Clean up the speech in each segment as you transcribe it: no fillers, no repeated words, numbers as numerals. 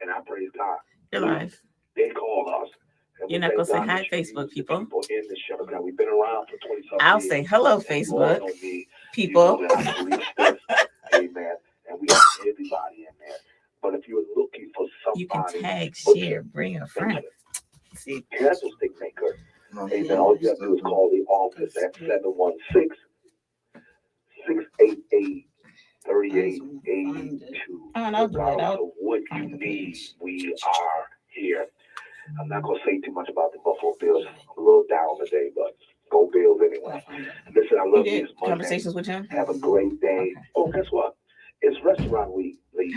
and I praise God. You're live. They call us. You're not going to say hi, Facebook people. In the show. Now, we've been around for 20 something I'll years. say hello, Facebook people. You know that I police this. Amen. And we have everybody in there. But if you're looking for somebody, you can tag, share, bring a friend. See, candlestick maker. Amen. All you have to do is call the office at 716-688-3882. I'll do it. So what you need, we are here. I'm not going to say too much about the Buffalo Bills. I'm a little down today, but go Bills anyway. Listen, I love these conversations with him. Have a great day. Okay. Oh, guess what? It's restaurant week, Lee.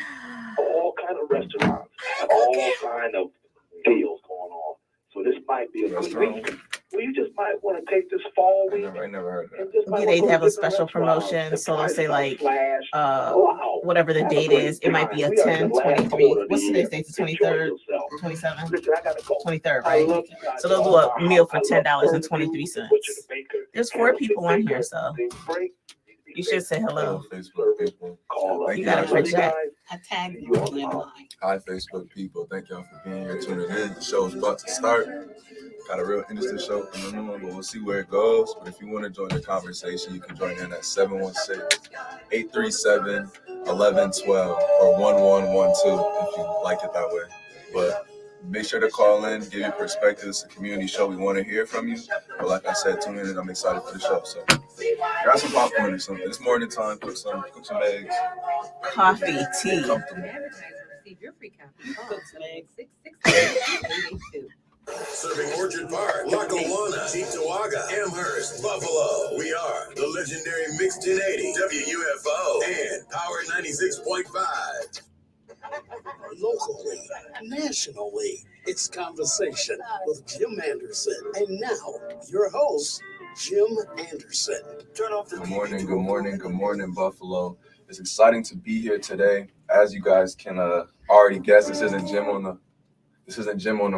All kind of restaurants, all kind of deals going on. So this might be a good week. Well, you just might want to take this fall week. I never heard that. Yeah, they have a special promotion. So let's say like whatever the date is, it might be a 10, 23. What's today's date? The 23rd, 27th? 23rd, right? So they'll do a meal for $10.23. There's 4 people on here, so you should say hello. Facebook people. You gotta project. I tagged you online. Hi, Facebook people. Thank y'all for being here, tuning in. The show's about to start. Got a real interesting show coming on, but we'll see where it goes. But if you want to join the conversation, you can join in at 716-837-1112 or 1112 if you like it that way. But make sure to call in, give your perspective. It's a community show. We want to hear from you. But like I said, tune in and I'm excited for the show. So grab some popcorn or something. It's morning time. Cook some eggs. Coffee, tea. Receive your free copy. Cook some eggs. 668-882. Serving Orchard Park, Lackawanna, Cheektowaga, Amherst, Buffalo. We are the legendary Mixed 1080, WUFO, and Power 96.5. Locally, nationally, it's Conversation with Jim Anderson. And now, your host, Jim Anderson. Good morning, Buffalo. It's exciting to be here today. As you guys can already guess, this isn't Jim on the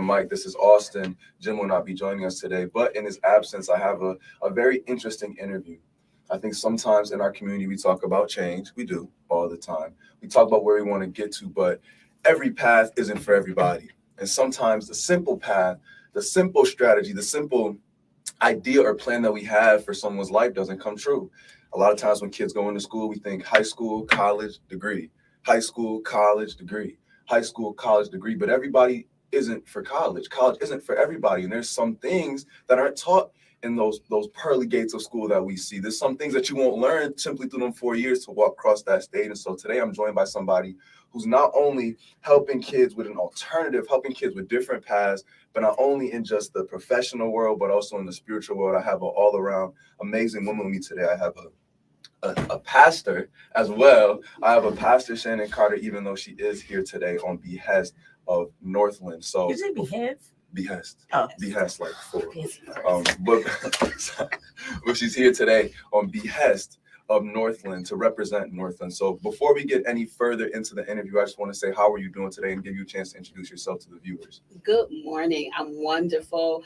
mic. This is Austin. Jim will not be joining us today, but in his absence, I have a very interesting interview. I think sometimes in our community, we talk about change. We do all the time. We talk about where we want to get to, but every path isn't for everybody. And sometimes the simple path, the simple strategy, the simple idea or plan that we have for someone's life doesn't come true. A lot of times when kids go into school, we think high school, college, degree, high school, college, degree, high school, college, degree, but everybody isn't for college. College isn't for everybody. And there's some things that aren't taught in those pearly gates of school that we see. There's some things that you won't learn simply through them 4 years to walk across that stage. And so today I'm joined by somebody who's not only helping kids with an alternative, helping kids with different paths, but not only in just the professional world, but also in the spiritual world. I have an all-around amazing woman with me today. I have a pastor as well. I have a pastor, Shannon Carter, even though she is here today on behest of Northland. So Is it behest? Behest. Oh. Behest like for. But she's here today on behest of Northland to represent Northland. So before we get any further into the interview, I just want to say, how are you doing today, and give you a chance to introduce yourself to the viewers. Good morning. I'm wonderful.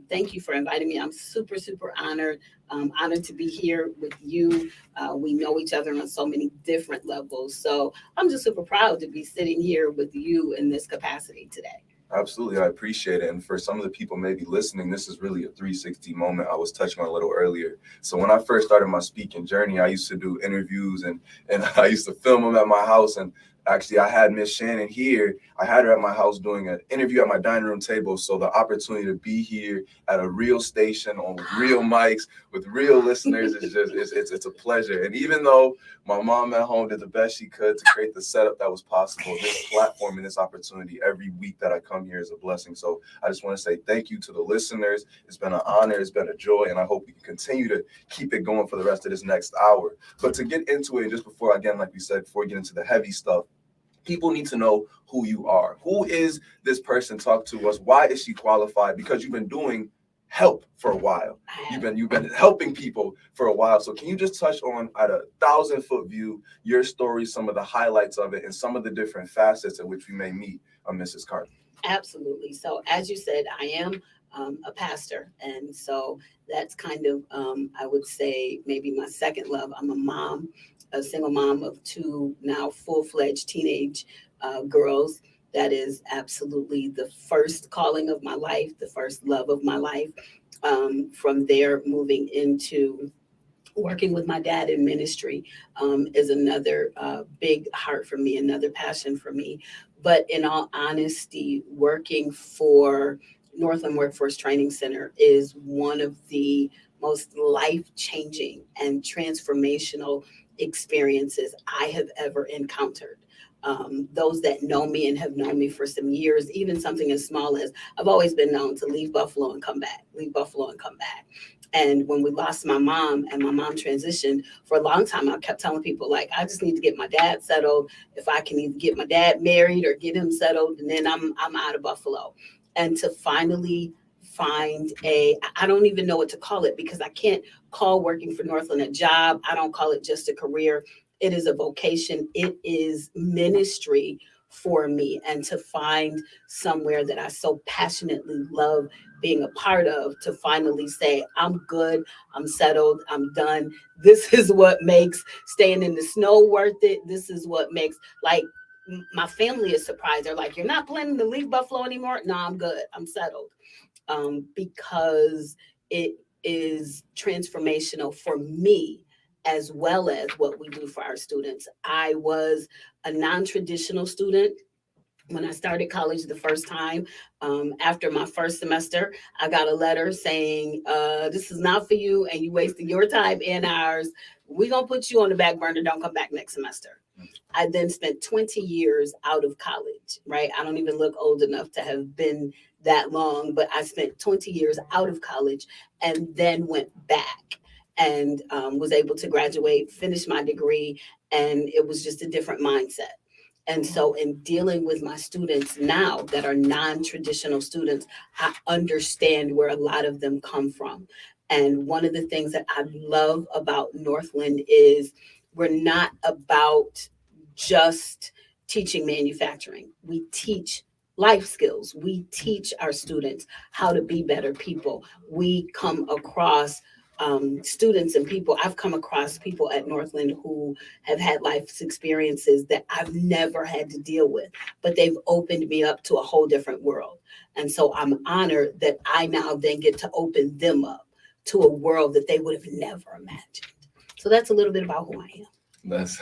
Thank you for inviting me. I'm super, super honored. Honored to be here with you. We know each other on so many different levels. So I'm just super proud to be sitting here with you in this capacity today. Absolutely. I appreciate it. And for some of the people maybe listening, this is really a 360 moment I was touching on a little earlier. So when I first started my speaking journey, I used to do interviews and I used to film them at my house. And actually, I had Miss Shannon here. I had her at my house doing an interview at my dining room table. So the opportunity to be here at a real station on real mics with real listeners is just, it's a pleasure. And even though my mom at home did the best she could to create the setup that was possible, this platform and this opportunity every week that I come here is a blessing. So I just want to say thank you to the listeners. It's been an honor. It's been a joy. And I hope we can continue to keep it going for the rest of this next hour. But to get into it, just before, again, like we said, before we get into the heavy stuff, people need to know who you are. Who is this person? Talk to us. Why is she qualified? Because you've been doing help for a while. You've been helping people for a while. So can you just touch on, at a 1,000-foot view, your story, some of the highlights of it, and some of the different facets at which we may meet Mrs. Carter? Absolutely. So as you said, I am a pastor. And so that's kind of, I would say, maybe my second love. I'm a mom, a single mom of 2 now full-fledged teenage girls That is absolutely the first calling of my life, the first love of my life. From there, moving into working with my dad in ministry is another big heart for me, another passion for me. But in all honesty, working for Northland Workforce Training Center is one of the most life-changing and transformational experiences I have ever encountered. Those that know me and have known me for some years, even something as small as I've always been known to leave Buffalo and come back, leave Buffalo and come back. And when we lost my mom and my mom transitioned, for a long time, I kept telling people, like, I just need to get my dad settled. If I can either get my dad married or get him settled, and then I'm out of Buffalo. And to finally find I don't even know what to call it, because I can't call working for Northland a job. I don't call it just a career. It is a vocation. It is ministry for me. And to find somewhere that I so passionately love being a part of, to finally say, I'm good, I'm settled, I'm done. This is what makes staying in the snow worth it. This is what makes, like, my family is surprised. They're like, you're not planning to leave Buffalo anymore? No, I'm good, I'm settled. Because it is transformational for me, as well as what we do for our students. I was a non-traditional student. When I started college the first time, after my first semester, I got a letter saying, this is not for you and you wasted your time and ours. We're going to put you on the back burner. Don't come back next semester. I then spent 20 years out of college, right? I don't even look old enough to have been that long, but I spent 20 years out of college and then went back and was able to graduate, finish my degree, and it was just a different mindset. And so in dealing with my students now that are non-traditional students, I understand where a lot of them come from. And one of the things that I love about Northland is we're not about just teaching manufacturing. We teach life skills. We teach our students how to be better people. We come across students and people. I've come across people at Northland who have had life experiences that I've never had to deal with, but they've opened me up to a whole different world. And so I'm honored that I now then get to open them up to a world that they would have never imagined. So that's a little bit about who I am. That's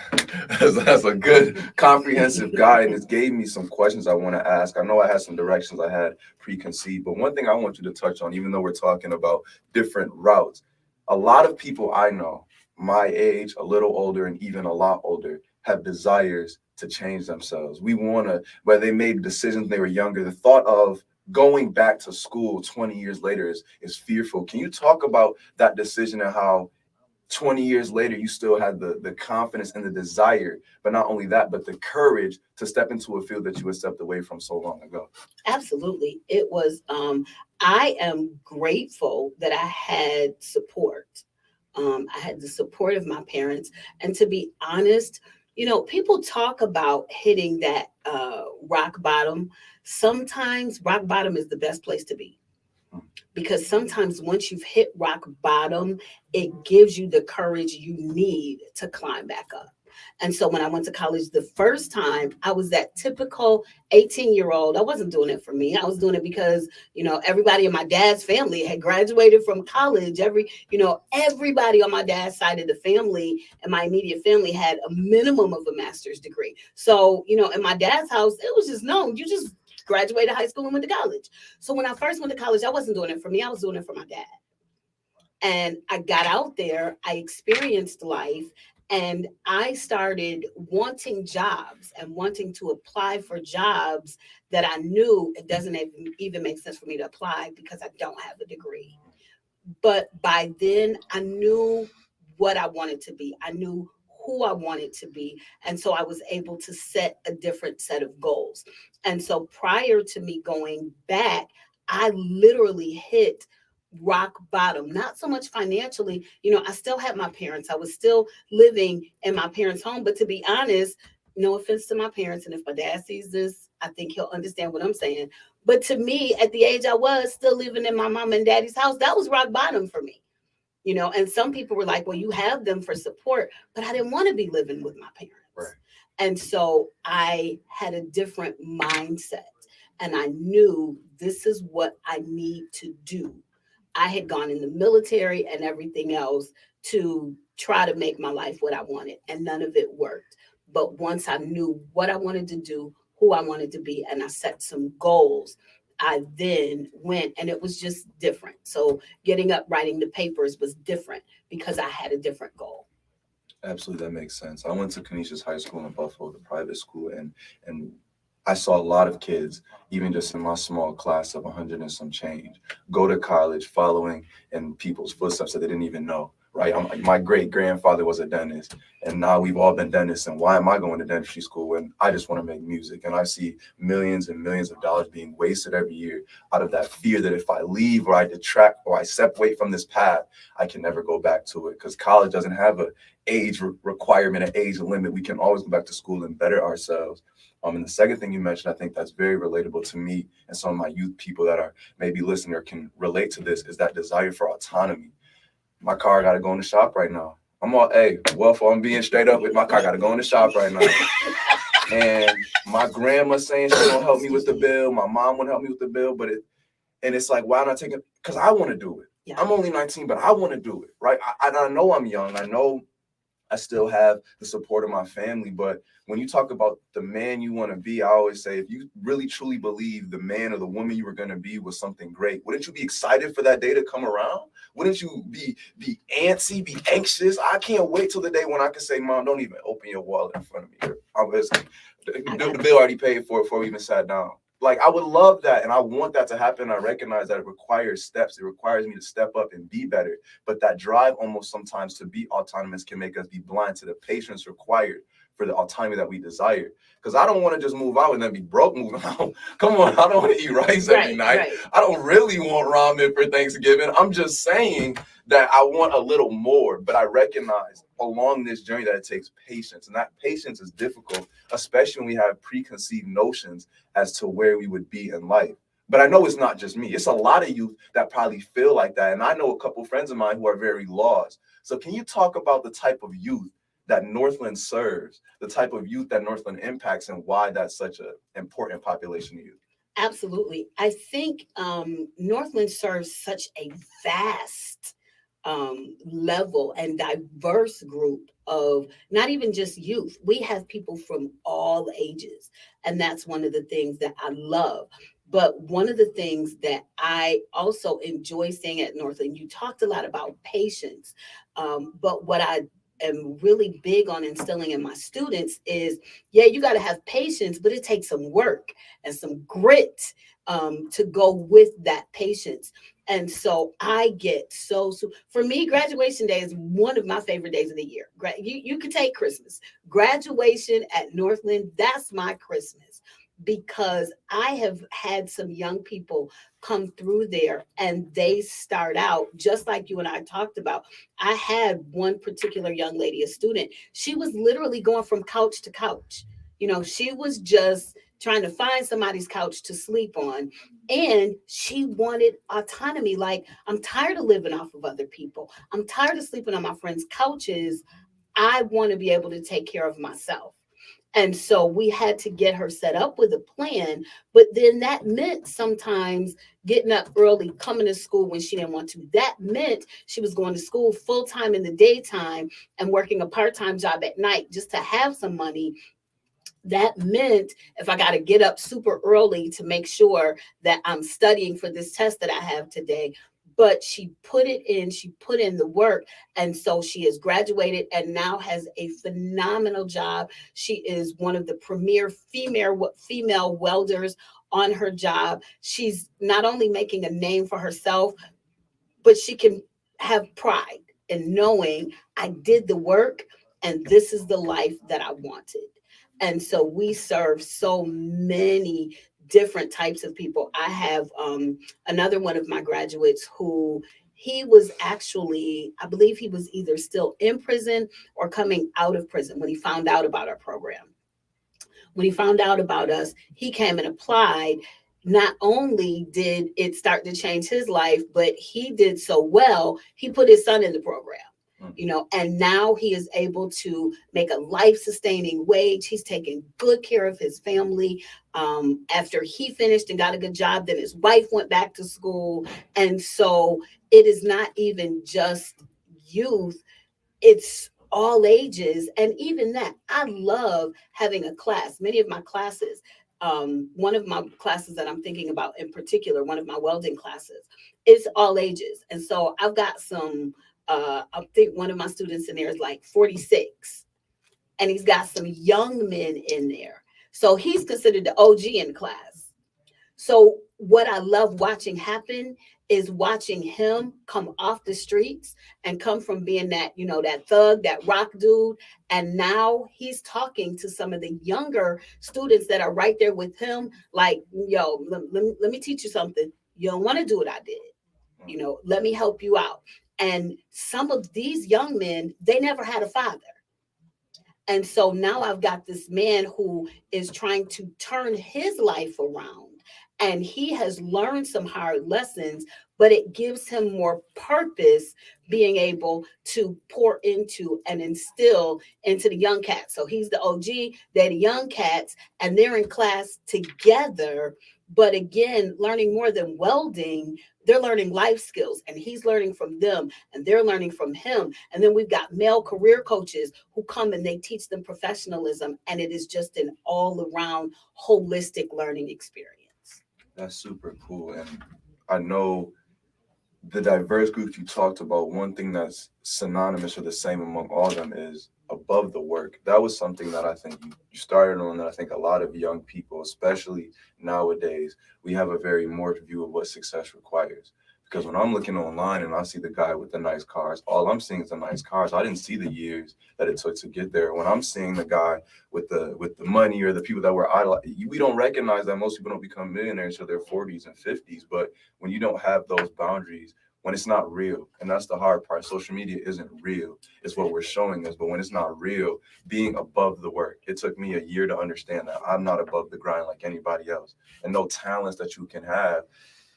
a good comprehensive guide, and it gave me some questions I want to ask. I know I had some directions I had preconceived, but one thing I want you to touch on, even though we're talking about different routes, a lot of people I know, my age, a little older, and even a lot older, have desires to change themselves. We want to, where they made decisions when they were younger, the thought of going back to school 20 years later is fearful. Can you talk about that decision and how 20 years later you still had the confidence and the desire, but not only that, but the courage to step into a field that you had stepped away from so long ago? Absolutely. It was, I am grateful that I had support. I had the support of my parents. And to be honest, you know, people talk about hitting that rock bottom. Sometimes rock bottom is the best place to be. Because sometimes once you've hit rock bottom, it gives you the courage you need to climb back up. And so when I went to college the first time, I was that typical 18-year-old. I wasn't doing it for me. I was doing it because, you know, everybody in my dad's family had graduated from college. Everybody on my dad's side of the family and my immediate family had a minimum of a master's degree. So, you know, in my dad's house, it was just known. You just graduated high school and went to college. So when I first went to college, I wasn't doing it for me. I was doing it for my dad. And I got out there, I experienced life, and I started wanting jobs and wanting to apply for jobs that I knew it doesn't even make sense for me to apply because I don't have a degree. But by then I knew what I wanted to be. I knew who I wanted to be. And so I was able to set a different set of goals. And so prior to me going back, I literally hit rock bottom, not so much financially. You know, I still had my parents. I was still living in my parents' home. But to be honest, no offense to my parents, and if my dad sees this, I think he'll understand what I'm saying. But to me, at the age I was, still living in my mom and daddy's house, that was rock bottom for me. You know, and some people were like, well, you have them for support, but I didn't want to be living with my parents. Right. And so I had a different mindset, and I knew this is what I need to do. I had gone in the military and everything else to try to make my life what I wanted, and none of it worked. But once I knew what I wanted to do, who I wanted to be, and I set some goals, I then went, and it was just different. So getting up, writing the papers was different because I had a different goal. Absolutely, that makes sense. I went to Canisius High School in Buffalo, the private school, and I saw a lot of kids, even just in my small class of 100 and some change, go to college following in people's footsteps that they didn't even know, right? My great-grandfather was a dentist, and now we've all been dentists, and why am I going to dentistry school when I just want to make music? And I see millions and millions of dollars being wasted every year out of that fear that if I leave or I detract or I separate from this path, I can never go back to it, because college doesn't have a age requirement, an age limit. We can always go back to school and better ourselves. And the second thing you mentioned, I think that's very relatable to me and some of my youth people that are maybe listening or can relate to this, is that desire for autonomy. My car got to go in the shop right now. I'm being straight up with my car got to go in the shop right now. And my grandma's saying she won't help me with the bill. My mom won't help me with the bill, it's like, why not take it? Because I want to do it. Yeah. I'm only 19, but I want to do it, right? I know I'm young. I know I still have the support of my family, but when you talk about the man you want to be, I always say, if you really truly believe the man or the woman you were going to be was something great, wouldn't you be excited for that day to come around? Wouldn't you be antsy, be anxious? I can't wait till the day when I can say, Mom, don't even open your wallet in front of me. The bill already paid for it before we even sat down. Like, I would love that, and I want that to happen. I recognize that it requires steps. It requires me to step up and be better. But that drive almost sometimes to be autonomous can make us be blind to the patience required for the autonomy that we desire. Because I don't want to just move out and then be broke moving out. Come on, I don't want to eat rice every night. Right. I don't really want ramen for Thanksgiving. I'm just saying that I want a little more, but I recognize along this journey that it takes patience, and that patience is difficult, especially when we have preconceived notions as to where we would be in life. But I know it's not just me. It's a lot of youth that probably feel like that. And I know a couple of friends of mine who are very lost. So can you talk about the type of youth that Northland serves, the type of youth that Northland impacts, and why that's such an important population of youth? Absolutely. I think Northland serves such a vast level and diverse group of not even just youth. We have people from all ages. And that's one of the things that I love. But one of the things that I also enjoy seeing at Northland, you talked a lot about patience. But what I am really big on instilling in my students is, yeah, you got to have patience, but it takes some work and some grit to go with that patience. And so I get for me, graduation day is one of my favorite days of the year. You could take Christmas. Graduation at Northland, that's my Christmas, because I have had some young people come through there and they start out just like you and I talked about. I had one particular young lady, a student, she was literally going from couch to couch. You know, she was just trying to find somebody's couch to sleep on. And she wanted autonomy. Like, I'm tired of living off of other people. I'm tired of sleeping on my friends' couches. I want to be able to take care of myself. And so we had to get her set up with a plan. But then that meant sometimes getting up early, coming to school when she didn't want to. That meant she was going to school full time in the daytime and working a part-time job at night just to have some money. That meant if I got to get up super early to make sure that I'm studying for this test that I have today. But she put in the work. And so she has graduated and now has a phenomenal job. She is one of the premier female welders on her job. She's not only making a name for herself, but she can have pride in knowing I did the work and this is the life that I wanted. And so we serve so many different types of people. I have another one of my graduates who he was actually, I believe he was either still in prison or coming out of prison when he found out about our program. When he found out about us, he came and applied. Not only did it start to change his life, but he did so well, he put his son in the program. you know, and now he is able to make a life-sustaining wage. He's taking good care of his family. After he finished and got a good job, then his wife went back to school. And so it is not even just youth, it's all ages. And even that, I love having a class. Many of my classes, one of my classes that I'm thinking about in particular, one of my welding classes, it's all ages. And so I've got some, I think one of my students in there is like 46, and he's got some young men in there. So he's considered the OG in class. So what I love watching happen is watching him come off the streets and come from being that, you know, that thug, that rock dude. And now he's talking to some of the younger students that are right there with him. Like, yo, let me teach you something. You don't want to do what I did. You know, let me help you out. And some of these young men, they never had a father. And so now I've got this man who is trying to turn his life around. And he has learned some hard lessons, but it gives him more purpose being able to pour into and instill into the young cats. So he's the OG, they're the young cats, and they're in class together. But again, learning more than welding, they're learning life skills, and he's learning from them and they're learning from him. And then we've got male career coaches who come and they teach them professionalism. And it is just an all around holistic learning experience. That's super cool. And I know the diverse groups you talked about, one thing that's synonymous or the same among all of them is above the work. That was something that I think you started on, that I think a lot of young people, especially nowadays, we have a very morphed view of what success requires. Because when I'm looking online and I see the guy with the nice cars, all I'm seeing is the nice cars. I didn't see the years that it took to get there. When I'm seeing the guy with the money or the people that were idle, we don't recognize that most people don't become millionaires until their 40s and 50s. But when you don't have those boundaries, when it's not real, and that's the hard part, social media isn't real. It's what we're showing us. But when it's not real, being above the work, it took me a year to understand that I'm not above the grind like anybody else. And no talents that you can have,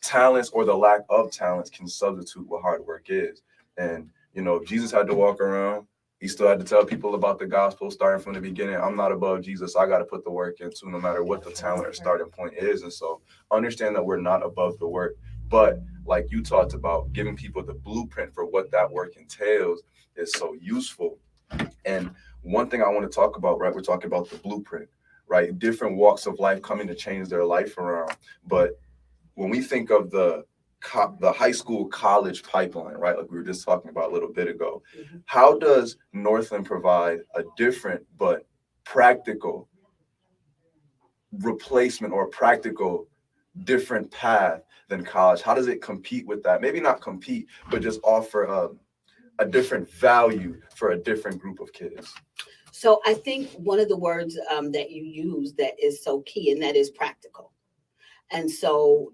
talents or the lack of talents can substitute what hard work is. And, you know, Jesus had to walk around. He still had to tell people about the gospel starting from the beginning. I'm not above Jesus. I got to put the work into no matter what the talent or starting point is. And so understand that we're not above the work. But like you talked about, giving people the blueprint for what that work entails is so useful. And one thing I want to talk about, right, we're talking about the blueprint, right? Different walks of life coming to change their life around. But when we think of the high school college pipeline, right, like we were just talking about a little bit ago, how does Northland provide a different but practical replacement or practical different path than college? How does it compete with that? Maybe not compete, but just offer a different value for a different group of kids. So I think one of the words that you use that is so key, and that is practical. And so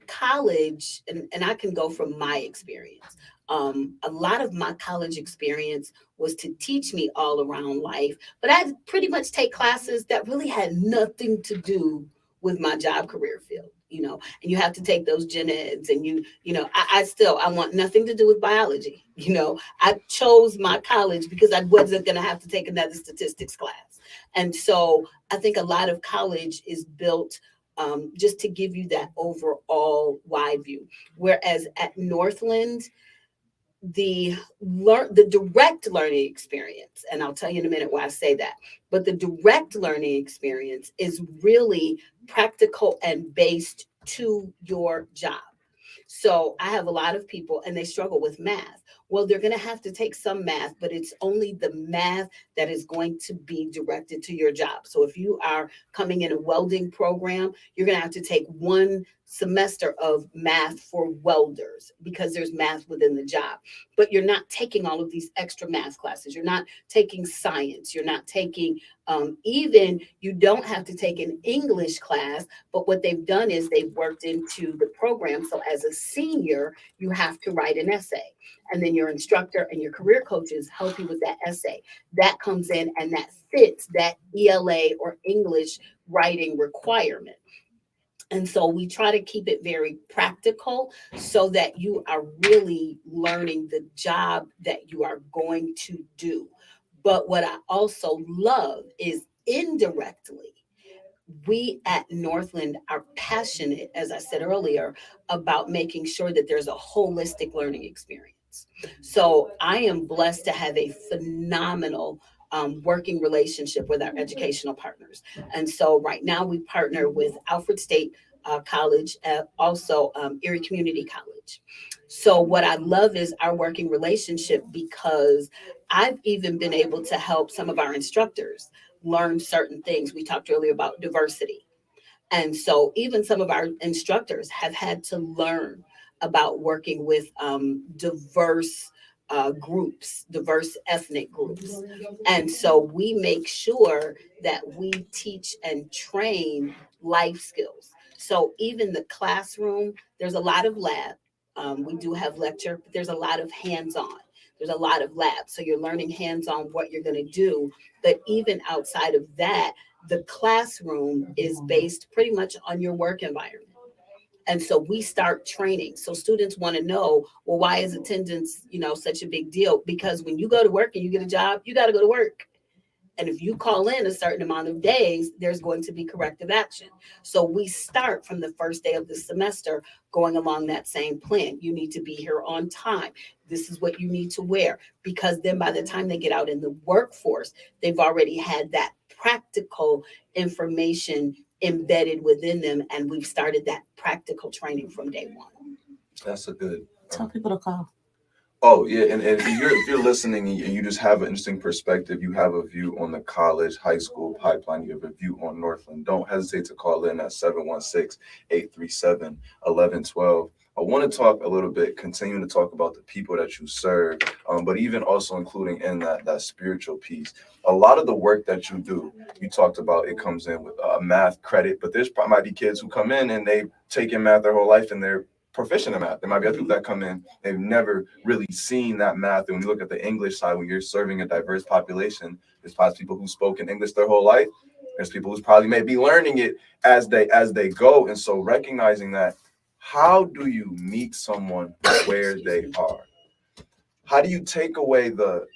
college, and I can go from my experience. A lot of my college experience was to teach me all around life, but I pretty much take classes that really had nothing to do with my job career field, you know, and you have to take those gen eds, and you know, I want nothing to do with biology. You know, I chose my college because I wasn't going to have to take another statistics class. And so I think a lot of college is built just to give you that overall wide view. Whereas at Northland, the direct learning experience, and I'll tell you in a minute why I say that, but the direct learning experience is really practical and based to your job. So I have a lot of people and they struggle with math. Well, they're going to have to take some math, but it's only the math that is going to be directed to your job. So if you are coming in a welding program, you're going to have to take one semester of math for welders because there's math within the job. But you're not taking all of these extra math classes. You're not taking science. You're not taking even, you don't have to take an English class, but what they've done is they've worked into the program. So as a senior, you have to write an essay. And then your instructor and your career coaches help you with that essay. That comes in and that fits that ELA or English writing requirement. And so we try to keep it very practical so that you are really learning the job that you are going to do. But what I also love is indirectly, we at Northland are passionate, as I said earlier, about making sure that there's a holistic learning experience. So I am blessed to have a phenomenal working relationship with our educational partners. And so right now we partner with Alfred State College, also Erie Community College. So what I love is our working relationship, because I've even been able to help some of our instructors learn certain things. We talked earlier about diversity. And so even some of our instructors have had to learn about working with diverse groups, diverse ethnic groups. And so we make sure that we teach and train life skills. So even the classroom, there's a lot of lab. We do have lecture, but there's a lot of hands-on. There's a lot of lab. So you're learning hands-on what you're going to do. But even outside of that, the classroom is based pretty much on your work environment. And so we start training. So students want to know, well, why is attendance, such a big deal? Because when you go to work and you get a job, you got to go to work. And if you call in a certain amount of days, there's going to be corrective action. So we start from the first day of the semester going along that same plan. You need to be here on time. This is what you need to wear. Because then by the time they get out in the workforce, they've already had that practical information embedded within them. And we've started that practical training from day one. That's a good. Tell people to call. Oh, yeah. And if you're listening and you just have an interesting perspective, you have a view on the college, high school pipeline, you have a view on Northland, don't hesitate to call in at 716-837-1112. I want to talk a little bit, continuing to talk about the people that you serve, but even also including in that spiritual piece. A lot of the work that you do, you talked about, it comes in with math credit, but there's might be kids who come in and they've taken math their whole life and they're proficient in math. There might be other people that come in, they've never really seen that math. And when you look at the English side, when you're serving a diverse population, there's probably people who spoke in English their whole life. There's people who's probably may be learning it as they go. And so recognizing that, how do you meet someone where they are? How do you take away the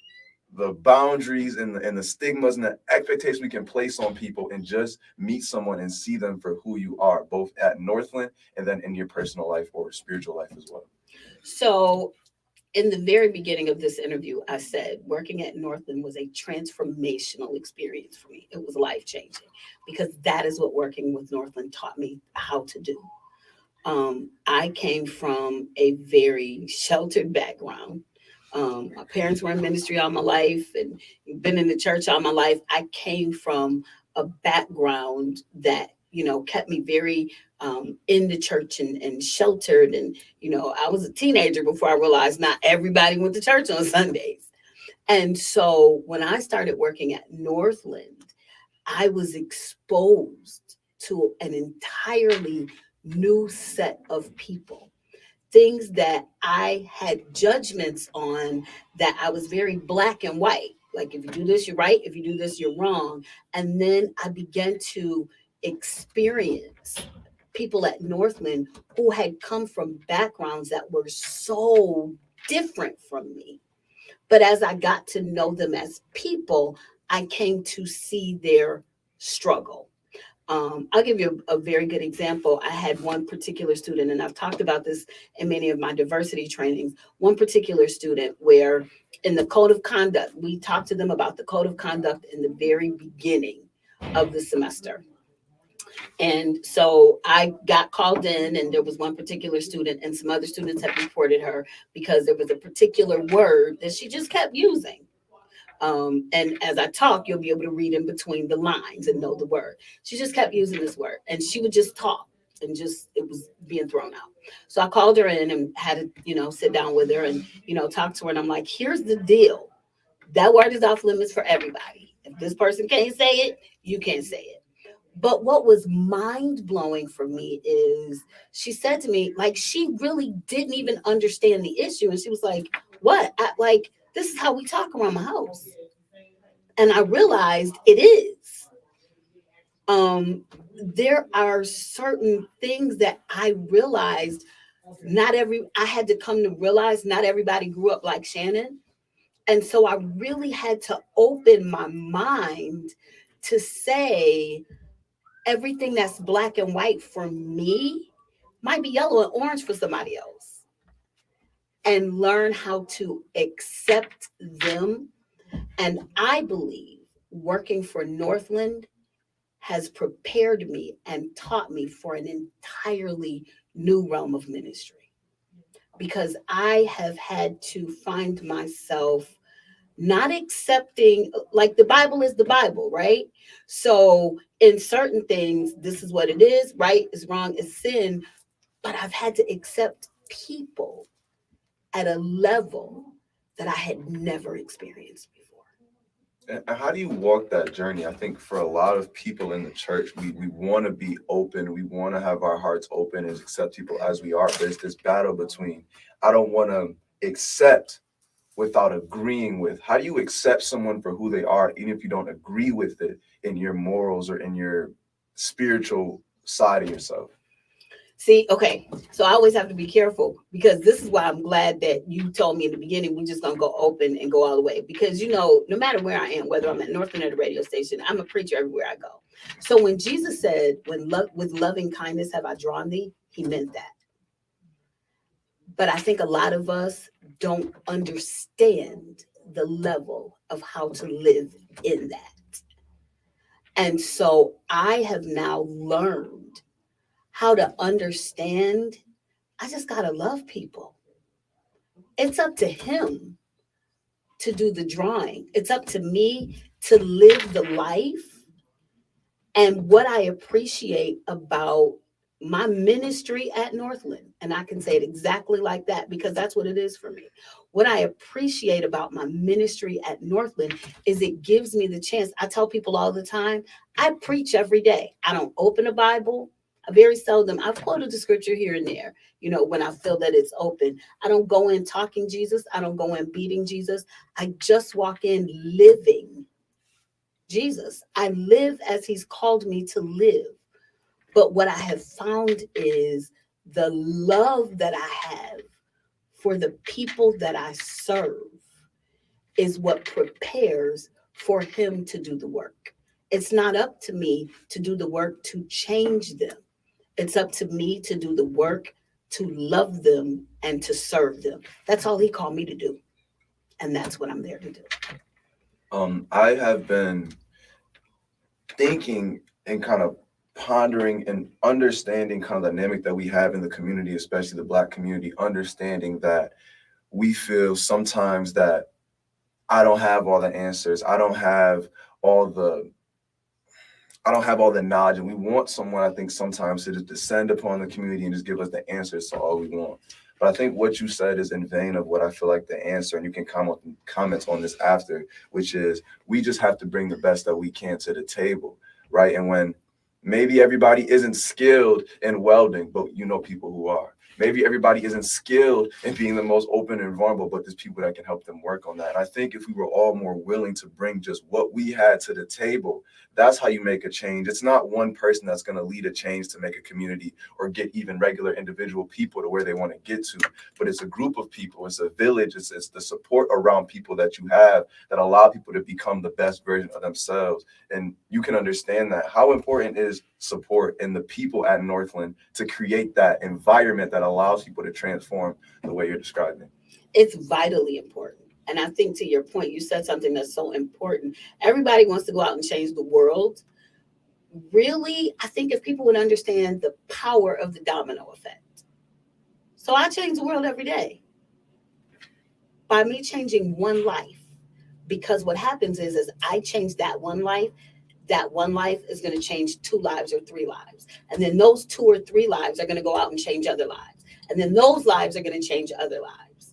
boundaries and the stigmas and the expectations we can place on people and just meet someone and see them for who you are, both at Northland and then in your personal life or spiritual life as well? So in the very beginning of this interview, I said working at Northland was a transformational experience for me. It was life-changing because that is what working with Northland taught me how to do. I came from a very sheltered background. My parents were in ministry all my life and been in the church all my life. I came from a background that, kept me very in the church and sheltered. And, I was a teenager before I realized not everybody went to church on Sundays. And so when I started working at Northland, I was exposed to an entirely new set of people. Things that I had judgments on that I was very black and white. Like, if you do this, you're right. If you do this, you're wrong. And then I began to experience people at Northland who had come from backgrounds that were so different from me. But as I got to know them as people, I came to see their struggle. I'll give you a very good example. I had one particular student, and I've talked about this in many of my diversity trainings, one particular student where in the code of conduct, we talked to them about the code of conduct in the very beginning of the semester. And so I got called in, and there was one particular student, and some other students had reported her because there was a particular word that she just kept using. And as I talk, you'll be able to read in between the lines and know the word. She just kept using this word, and she would just talk and it was being thrown out. So I called her in and had to, sit down with her and, talk to her. And I'm like, here's the deal. That word is off limits for everybody. If this person can't say it, you can't say it. But what was mind blowing for me is she said to me, like, she really didn't even understand the issue. And she was like, what? This is how we talk around my house. And I realized it is. there are certain things that I realized I had to come to realize not everybody grew up like Shannon. And so I really had to open my mind to say everything that's black and white for me might be yellow and orange for somebody else, and learn how to accept them. And I believe working for Northland has prepared me and taught me for an entirely new realm of ministry, because I have had to find myself not accepting, like the Bible is the Bible, right? So in certain things, this is what it is, right is wrong is sin, but I've had to accept people at a level that I had never experienced before. And how do you walk that journey? I think for a lot of people in the church, we want to be open. We want to have our hearts open and accept people as we are. But it's this battle between, I don't want to accept without agreeing with. How do you accept someone for who they are, even if you don't agree with it in your morals or in your spiritual side of yourself? See, okay, so I always have to be careful, because this is why I'm glad that you told me in the beginning, we're just going to go open and go all the way. Because, no matter where I am, whether I'm at Northland or the radio station, I'm a preacher everywhere I go. So when Jesus said, with loving kindness have I drawn thee, he meant that. But I think a lot of us don't understand the level of how to live in that. And so I have now learned how to understand, I just got to love people. It's up to him to do the drawing. It's up to me to live the life. And what I appreciate about my ministry at Northland, and I can say it exactly like that because that's what it is for me. What I appreciate about my ministry at Northland is it gives me the chance. I tell people all the time, I preach every day. I don't open a Bible. I very seldom, I've quoted the scripture here and there, when I feel that it's open. I don't go in talking Jesus. I don't go in beating Jesus. I just walk in living Jesus. I live as he's called me to live. But what I have found is the love that I have for the people that I serve is what prepares for him to do the work. It's not up to me to do the work to change them. It's up to me to do the work to love them and to serve them. That's all he called me to do. And that's what I'm there to do. I have been thinking and kind of pondering and understanding kind of the dynamic that we have in the community, especially the Black community, understanding that we feel sometimes that I don't have all the answers. I don't have all the knowledge, and we want someone, I think, sometimes to just descend upon the community and just give us the answers to all we want. But I think what you said is in vain of what I feel like the answer, and you can comment on this after, which is we just have to bring the best that we can to the table, right? And when maybe everybody isn't skilled in welding, but people who are. Maybe everybody isn't skilled in being the most open and vulnerable, but there's people that can help them work on that. And I think if we were all more willing to bring just what we had to the table, that's how you make a change. It's not one person that's going to lead a change to make a community or get even regular individual people to where they want to get to, but it's a group of people. It's a village. It's the support around people that you have that allow people to become the best version of themselves. And you can understand that. How important is support in the people at Northland to create that environment that allows people to transform the way you're describing? It's vitally important. And I think to your point, you said something that's so important. Everybody wants to go out and change the world. Really, I think if people would understand the power of the domino effect. So I change the world every day by me changing one life. Because what happens is I change that one life is going to change 2 lives or 3 lives. And then those 2 or 3 lives are going to go out and change other lives. And then those lives are going to change other lives.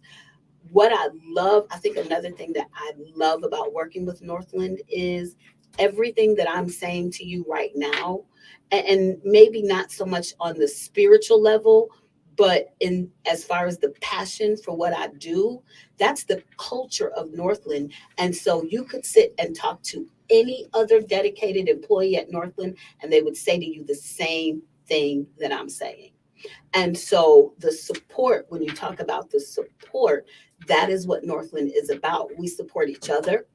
What I love, I think another thing that I love about working with Northland is everything that I'm saying to you right now, and maybe not so much on the spiritual level, But in as far as the passion for what I do, that's the culture of Northland. And so you could sit and talk to any other dedicated employee at Northland, and they would say to you the same thing that I'm saying. And so the support, when you talk about the support, that is what Northland is about. We support each other.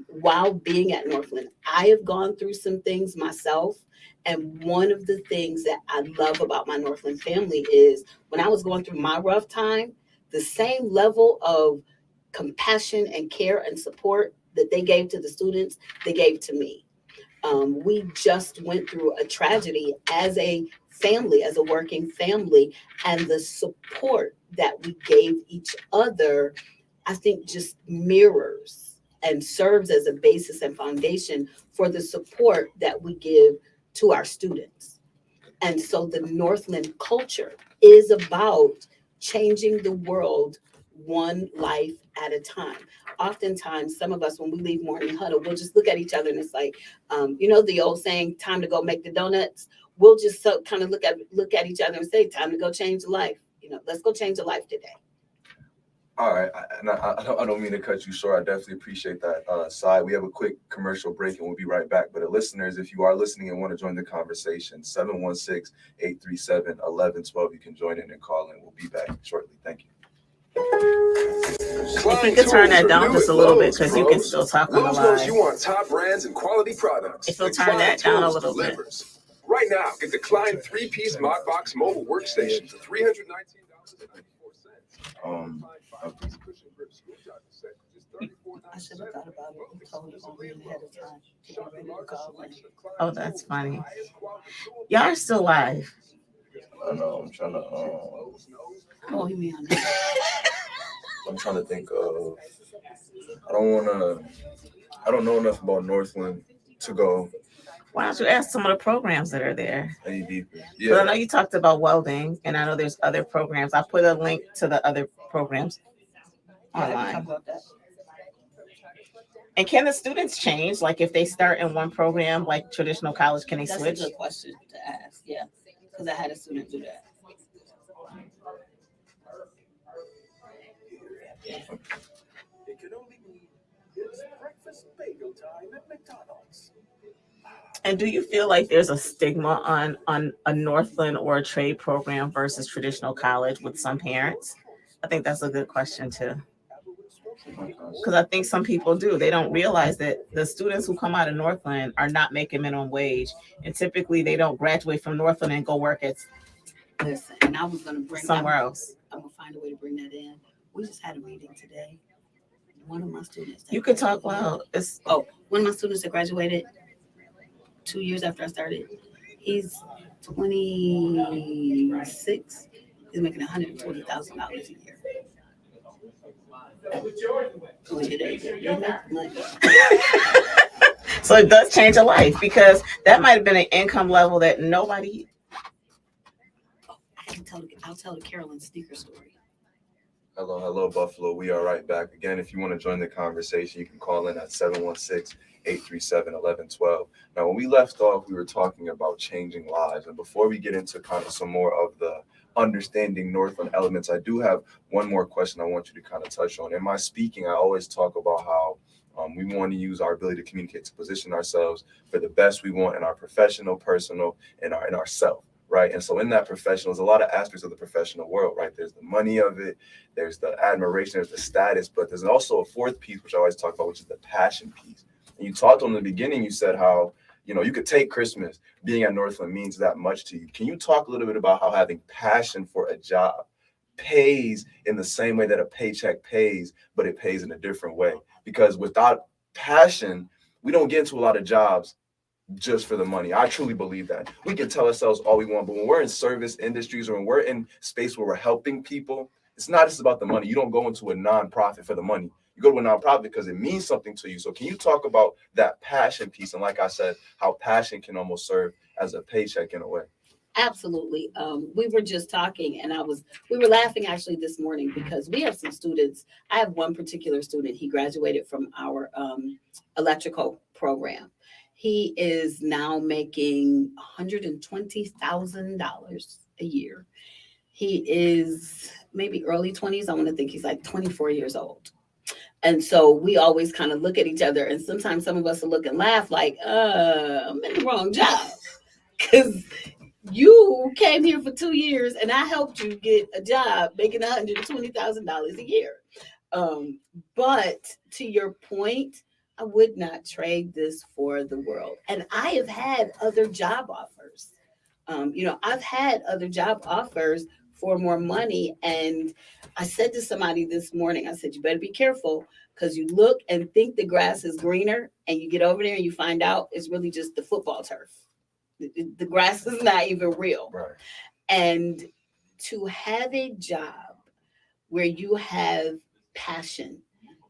While being at Northland, I have gone through some things myself. And one of the things that I love about my Northland family is when I was going through my rough time, the same level of compassion and care and support that they gave to the students, they gave to me. We just went through a tragedy as a family, as a working family, and the support that we gave each other, I think, just mirrors and serves as a basis and foundation for the support that we give to our students. And so the Northland culture is about changing the world one life at a time. Oftentimes, some of us, when we leave morning huddle, we'll just look at each other and it's like, the old saying, time to go make the donuts. We'll just kind of look at each other and say, time to go change a life. Let's go change a life today. All right, I don't mean to cut you short. I definitely appreciate that side. We have a quick commercial break and we'll be right back. But listeners, if you are listening and want to join the conversation, 716-837-1112, you can join in and call in. We'll be back shortly. Thank you. If you could turn that down just a little bit, because you can still talk on the line. You want top brands and quality products. If you'll turn that down a little bit. Right now, get the Klein 3-piece Modbox mobile workstation for $319.94. I should have thought about it and told you ahead of time. Oh, that's funny. Y'all are still live. I know. I'm trying to. Oh, you mean I'm trying to think of. I don't know enough about Northland to go Why don't you ask some of the programs that are there? any deeper. Yeah. I know you talked about welding, and I know there's other programs. I put a link to the other programs online. And can the students change? Like if they start in one program, like traditional college, can they switch? That's a good question to ask. Yeah, because I had a student do that. It can only mean it's breakfast bagel time at McDonald's. And do you feel like there's a stigma on a Northland or a trade program versus traditional college with some parents? I think that's a good question too. Because I think some people do. They don't realize that the students who come out of Northland are not making minimum wage. And typically they don't graduate from Northland and go work at Listen, and I was going to bring somewhere else. I'm going to find a way to bring that in. We just had a meeting today. One of my students. You could talk loud. One of my students that graduated 2 years after I started, he's 26. He's making $120,000 a year. So it does change a life, because that might have been an income level that nobody. I'll tell the Carolyn sneaker story. Hello, Buffalo. We are right back. Again, if you want to join the conversation, you can call in at 716-837-1112. Now, when we left off, we were talking about changing lives. And before we get into kind of some more of the understanding Northland elements, I do have one more question I want you to kind of touch on. In my speaking, I always talk about how we want to use our ability to communicate to position ourselves for the best we want in our professional, personal, and in ourself. Right. And so in that professional, there's a lot of aspects of the professional world, right? There's the money of it, there's the admiration, there's the status, but there's also a fourth piece, which I always talk about, which is the passion piece. And you talked on the beginning, you said how, you could take Christmas, being at Northland means that much to you. Can you talk a little bit about how having passion for a job pays in the same way that a paycheck pays, but it pays in a different way? Because without passion, we don't get into a lot of jobs just for the money. I truly believe that. We can tell ourselves all we want, but when we're in service industries or when we're in space where we're helping people, it's not just about the money. You don't go into a nonprofit for the money. You go to a nonprofit because it means something to you. So can you talk about that passion piece? And like I said, how passion can almost serve as a paycheck in a way. Absolutely. We were just talking and we were laughing actually this morning because we have some students. I have one particular student. He graduated from our electrical program. He is now making $120,000 a year. He is maybe early 20s. I want to think he's like 24 years old. And so we always kind of look at each other, and sometimes some of us will look and laugh like, I'm in the wrong job. Because you came here for 2 years and I helped you get a job making $120,000 a year. But to your point, I would not trade this for the world. And I have had other job offers. I've had other job offers for more money. And I said to somebody this morning, I said, you better be careful, because you look and think the grass is greener and you get over there and you find out it's really just the football turf. The grass is not even real. Right. And to have a job where you have passion,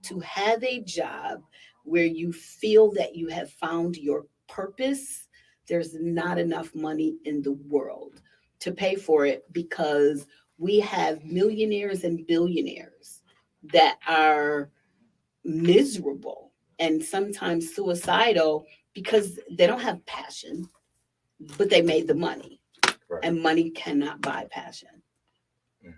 to have a job where you feel that you have found your purpose, there's not enough money in the world to pay for it, because we have millionaires and billionaires that are miserable and sometimes suicidal because they don't have passion, but they made the money. Right. And money cannot buy passion. Mm.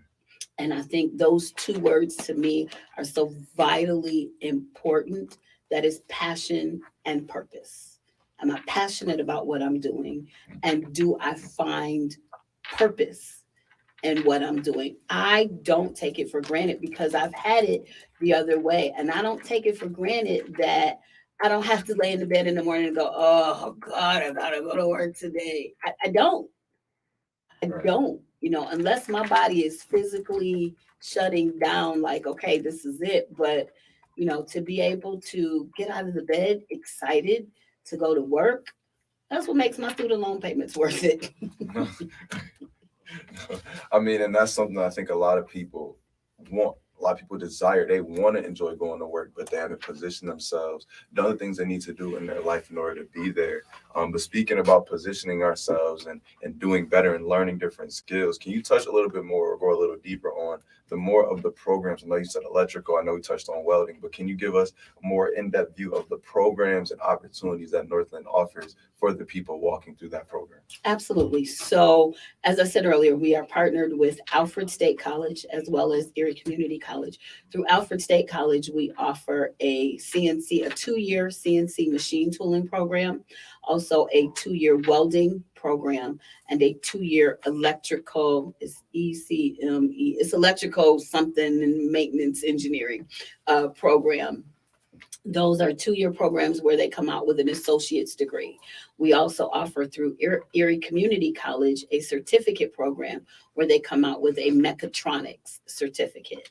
And I think those two words to me are so vitally important. That is passion and purpose. Am I passionate about what I'm doing? And do I find purpose in what I'm doing? I don't take it for granted, because I've had it the other way. And I don't take it for granted that I don't have to lay in the bed in the morning and go, oh God, I gotta go to work today. I don't. Right. Don't, unless my body is physically shutting down, like, okay, this is it. But, to be able to get out of the bed excited to go to work, that's what makes my student loan payments worth it. I mean, and that's something I think a lot of people want. A lot of people desire. They want to enjoy going to work, but they haven't positioned themselves, done the things they need to do in their life in order to be there. But speaking about positioning ourselves and doing better and learning different skills, can you touch a little bit more or go a little deeper on the more of the programs? I know you said electrical. I know we touched on welding, but can you give us a more in-depth view of the programs and opportunities that Northland offers for the people walking through that program? Absolutely. So, as I said earlier, we are partnered with Alfred State College as well as Erie Community College. Through Alfred State College, we offer a 2-year CNC machine tooling program, also a 2-year welding program, and a 2-year electrical, it's ECME, it's electrical something and maintenance engineering program. Those are 2-year programs where they come out with an associate's degree. We also offer through Erie Community College a certificate program where they come out with a mechatronics certificate.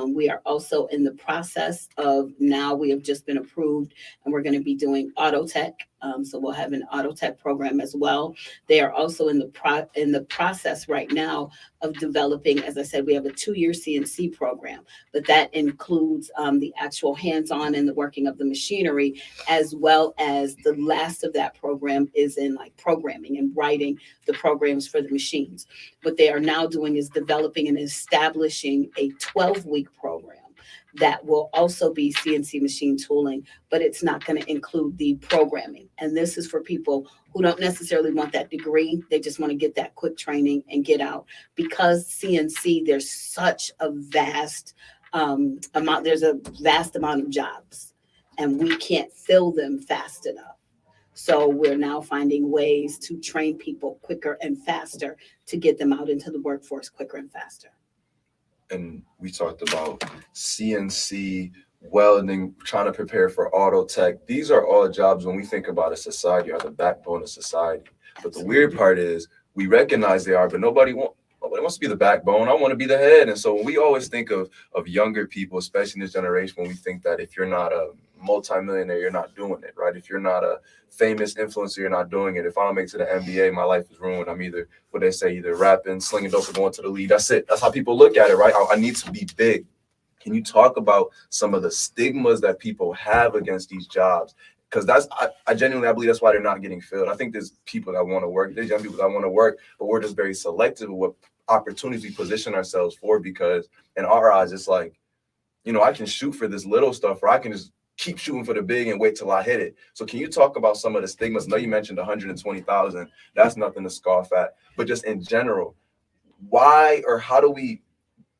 We are also in the process of, now we have just been approved and we're going to be doing auto tech. So we'll have an auto tech program as well. They are also in the process right now of developing, as I said, we have a 2-year CNC program, but that includes the actual hands-on and the working of the machinery, as well as the last of that program is in like programming and writing the programs for the machines. What they are now doing is developing and establishing a 12-week program that will also be CNC machine tooling, but it's not going to include the programming. And this is for people who don't necessarily want that degree. They just want to get that quick training and get out. Because CNC, there's such a vast amount, there's a vast amount of jobs, and we can't fill them fast enough. So we're now finding ways to train people quicker and faster to get them out into the workforce quicker and faster. And we talked about CNC, welding, trying to prepare for auto tech. These are all jobs, when we think about a society, are the backbone of society. But the weird part is we recognize they are, but nobody wants to be the backbone. I want to be the head. And so when we always think of younger people, especially in this generation, when we think that if you're not a multimillionaire, you're not doing it, right? If you're not a famous influencer, you're not doing it. If I don't make it to the NBA, my life is ruined. I'm either, what they say, either rapping, slinging dope, or going to the league. That's it. That's how people look at it, right? I need to be big. Can you talk about some of the stigmas that people have against these jobs? Because I genuinely believe that's why they're not getting filled. I think there's people that want to work, there's young people that want to work, but we're just very selective of what opportunities we position ourselves for, because in our eyes, it's like, I can shoot for this little stuff, or I can just keep shooting for the big and wait till I hit it. So can you talk about some of the stigmas? I know you mentioned 120,000. That's nothing to scoff at, but just in general, why or how do we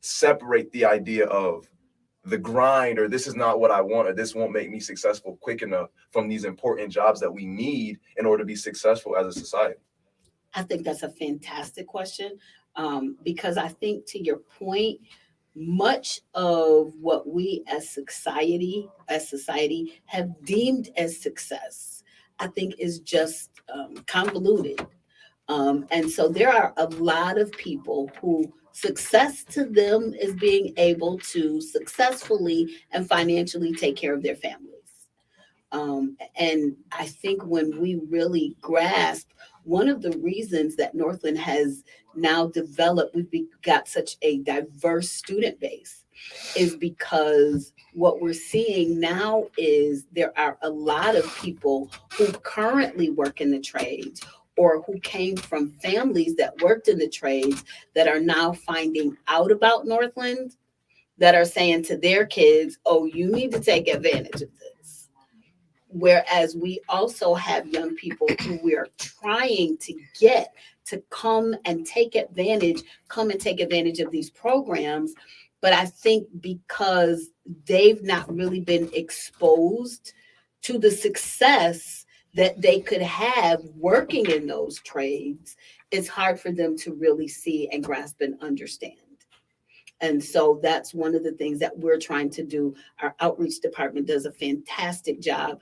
separate the idea of the grind, or this is not what I want, or this won't make me successful quick enough, from these important jobs that we need in order to be successful as a society? I think that's a fantastic question, because I think, to your point, much of what we as society have deemed as success, I think, is just convoluted. And so there are a lot of people who success to them is being able to successfully and financially take care of their families. And I think when we really grasp, one of the reasons that Northland has now developed, got such a diverse student base, is because what we're seeing now is there are a lot of people who currently work in the trades, or who came from families that worked in the trades, that are now finding out about Northland, that are saying to their kids, oh, you need to take advantage of this. Whereas we also have young people who we are trying to get to come and take advantage of these programs. But I think because they've not really been exposed to the success that they could have working in those trades, it's hard for them to really see and grasp and understand. And so that's one of the things that we're trying to do. Our outreach department does a fantastic job,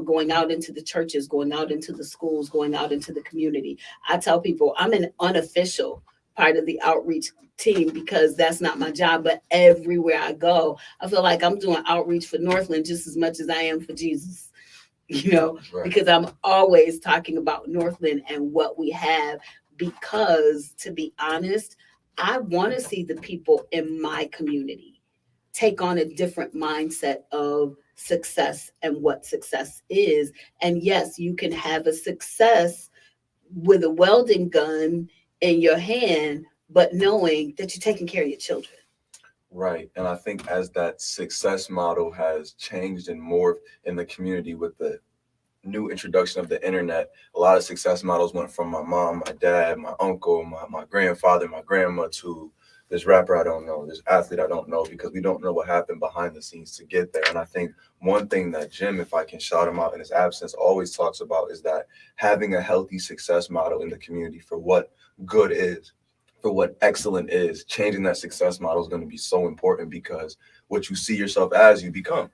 going out into the churches, going out into the schools, going out into the community. I tell people I'm an unofficial part of the outreach team because that's not my job, but everywhere I go, I feel like I'm doing outreach for Northland just as much as I am for Jesus. Right. Because I'm always talking about Northland and what we have, because, to be honest, I want to see the people in my community take on a different mindset of success and what success is. And yes, you can have a success with a welding gun in your hand, but knowing that you're taking care of your children. Right. And I think as that success model has changed and morphed in the community with the new introduction of the internet, a lot of success models went from my mom, my dad, my uncle, my grandfather, my grandma, to this rapper I don't know, this athlete I don't know, because we don't know what happened behind the scenes to get there. And I think one thing that Jim, if I can shout him out in his absence, always talks about is that having a healthy success model in the community for what good is, for what excellent is, changing that success model is going to be so important, because what you see yourself as, you become.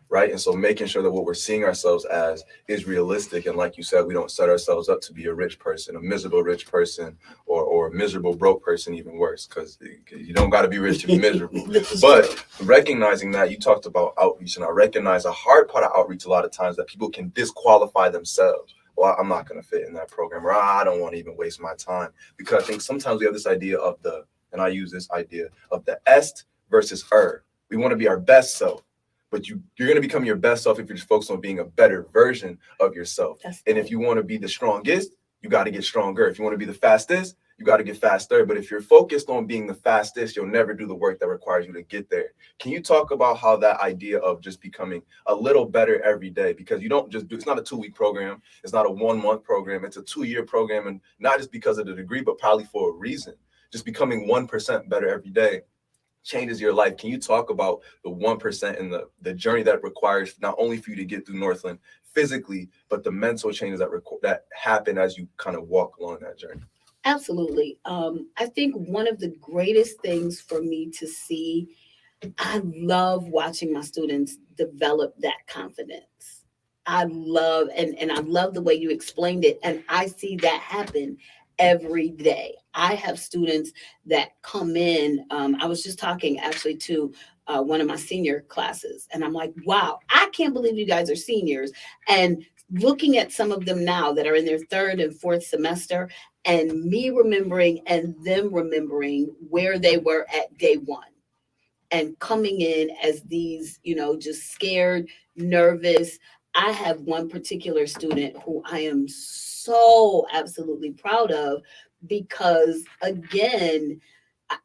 Right. And so making sure that what we're seeing ourselves as is realistic. And like you said, we don't set ourselves up to be a rich person, a miserable rich person, or a miserable broke person, even worse, because you don't got to be rich to be miserable. But recognizing that, you talked about outreach, and I recognize a hard part of outreach a lot of times that people can disqualify themselves. Well, I'm not going to fit in that program, or I don't want to even waste my time, because I think sometimes we have this idea of and I use this idea of the est versus we want to be our best self. But you're going to become your best self if you're just focused on being a better version of yourself. And if you want to be the strongest, you got to get stronger. If you want to be the fastest, you got to get faster. But if you're focused on being the fastest, you'll never do the work that requires you to get there. Can you talk about how that idea of just becoming a little better every day, because you don't just it's not a 2-week program. It's not a 1-month program. It's a 2-year program. And not just because of the degree, but probably for a reason. Just becoming 1% better every day changes your life. Can you talk about the 1% and the journey that requires not only for you to get through Northland physically, but the mental changes that happen as you kind of walk along that journey? Absolutely. I think one of the greatest things for me to see, I love watching my students develop that confidence. I love, and I love the way you explained it. And I see that happen every day. I have students that come in. I was just talking actually to one of my senior classes, and I'm like, wow, I can't believe you guys are seniors. And looking at some of them now that are in their 3rd and 4th semester, and me remembering and them remembering where they were at day 1, and coming in as these, just scared, nervous. I have one particular student who I am so absolutely proud of, because again,